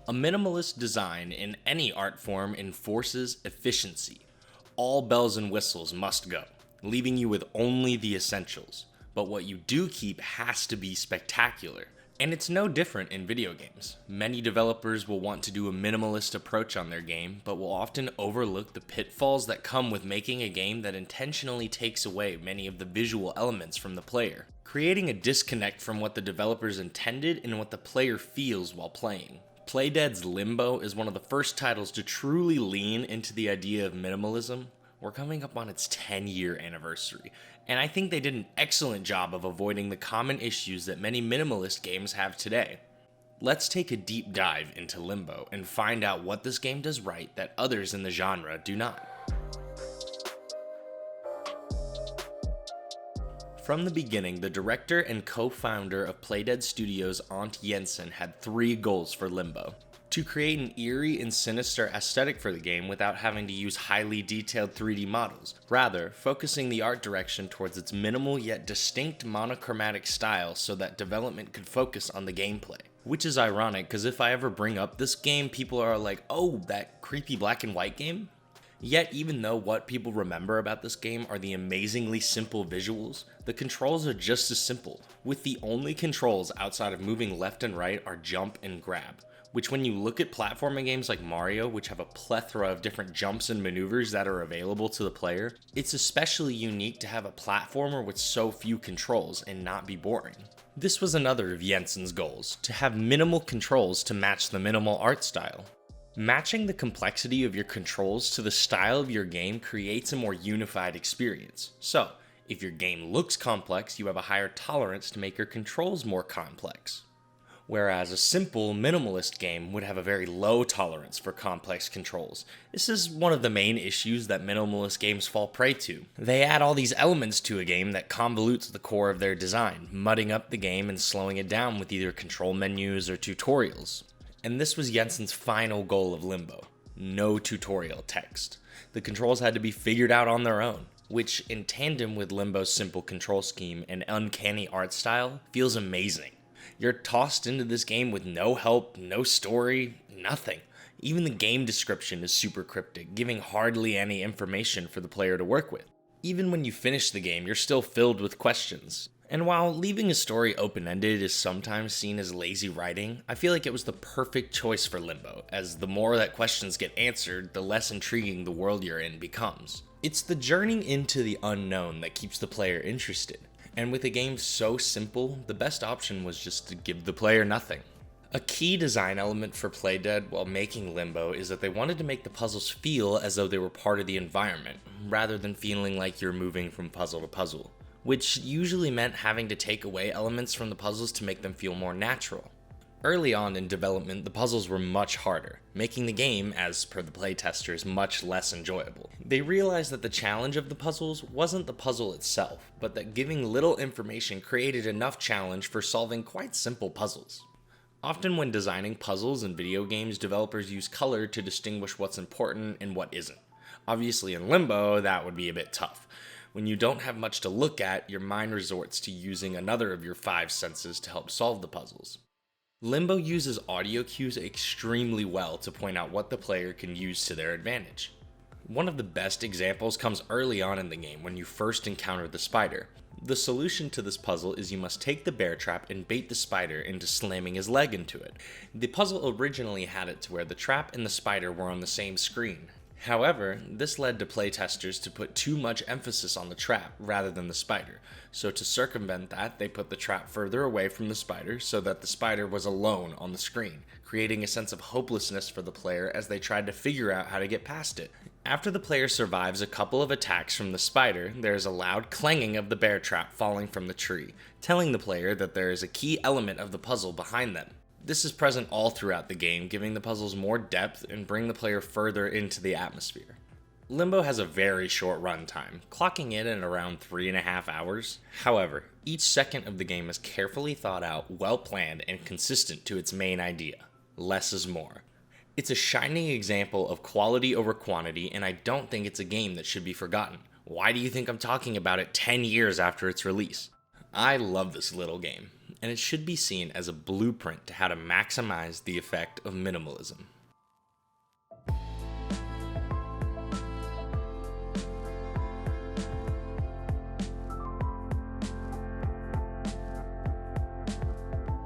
A minimalist design in any art form enforces efficiency. All bells and whistles must go, leaving you with only the essentials. But what you do keep has to be spectacular. And it's no different in video games. Many developers will want to do a minimalist approach on their game, but will often overlook the pitfalls that come with making a game that intentionally takes away many of the visual elements from the player, creating a disconnect from what the developers intended and what the player feels while playing. Playdead's Limbo is one of the first titles to truly lean into the idea of minimalism. We're coming up on its 10-year anniversary, and I think they did an excellent job of avoiding the common issues that many minimalist games have today. Let's take a deep dive into Limbo and find out what this game does right that others in the genre do not. From the beginning, the director and co-founder of Playdead Studios, Ant Jensen, had 3 goals for Limbo. To create an eerie and sinister aesthetic for the game without having to use highly detailed 3D models, rather focusing the art direction towards its minimal yet distinct monochromatic style so that development could focus on the gameplay. Which is ironic, because if I ever bring up this game, people are like, oh, that creepy black and white game? Yet, even though what people remember about this game are the amazingly simple visuals, the controls are just as simple, with the only controls outside of moving left and right are jump and grab, which when you look at platforming games like Mario, which have a plethora of different jumps and maneuvers that are available to the player, it's especially unique to have a platformer with so few controls and not be boring. This was another of Jensen's goals, to have minimal controls to match the minimal art style. Matching the complexity of your controls to the style of your game creates a more unified experience. So, if your game looks complex, you have a higher tolerance to make your controls more complex. Whereas a simple, minimalist game would have a very low tolerance for complex controls. This is one of the main issues that minimalist games fall prey to. They add all these elements to a game that convolutes the core of their design, mudding up the game and slowing it down with either control menus or tutorials. And this was Jensen's final goal of Limbo: no tutorial text. The controls had to be figured out on their own, which in tandem with Limbo's simple control scheme and uncanny art style feels amazing. You're tossed into this game with no help, no story, nothing. Even the game description is super cryptic, giving hardly any information for the player to work with. Even when you finish the game, you're still filled with questions. And while leaving a story open-ended is sometimes seen as lazy writing, I feel like it was the perfect choice for Limbo, as the more that questions get answered, the less intriguing the world you're in becomes. It's the journey into the unknown that keeps the player interested, and with a game so simple, the best option was just to give the player nothing. A key design element for Playdead while making Limbo is that they wanted to make the puzzles feel as though they were part of the environment, rather than feeling like you're moving from puzzle to puzzle, which usually meant having to take away elements from the puzzles to make them feel more natural. Early on in development, the puzzles were much harder, making the game, as per the playtesters, much less enjoyable. They realized that the challenge of the puzzles wasn't the puzzle itself, but that giving little information created enough challenge for solving quite simple puzzles. Often when designing puzzles in video games, developers use color to distinguish what's important and what isn't. Obviously in Limbo, that would be a bit tough. When you don't have much to look at, your mind resorts to using another of your 5 senses to help solve the puzzles. Limbo uses audio cues extremely well to point out what the player can use to their advantage. One of the best examples comes early on in the game when you first encounter the spider. The solution to this puzzle is you must take the bear trap and bait the spider into slamming his leg into it. The puzzle originally had it to where the trap and the spider were on the same screen. However, this led to playtesters to put too much emphasis on the trap rather than the spider, so to circumvent that, they put the trap further away from the spider so that the spider was alone on the screen, creating a sense of hopelessness for the player as they tried to figure out how to get past it. After the player survives a couple of attacks from the spider, there is a loud clanging of the bear trap falling from the tree, telling the player that there is a key element of the puzzle behind them. This is present all throughout the game, giving the puzzles more depth and bring the player further into the atmosphere. Limbo has a very short runtime, clocking in at around 3.5 hours. However, each second of the game is carefully thought out, well planned, and consistent to its main idea: less is more. It's a shining example of quality over quantity, and I don't think it's a game that should be forgotten. Why do you think I'm talking about it 10 years after its release? I love this little game. and it should be seen as a blueprint to how to maximize the effect of minimalism.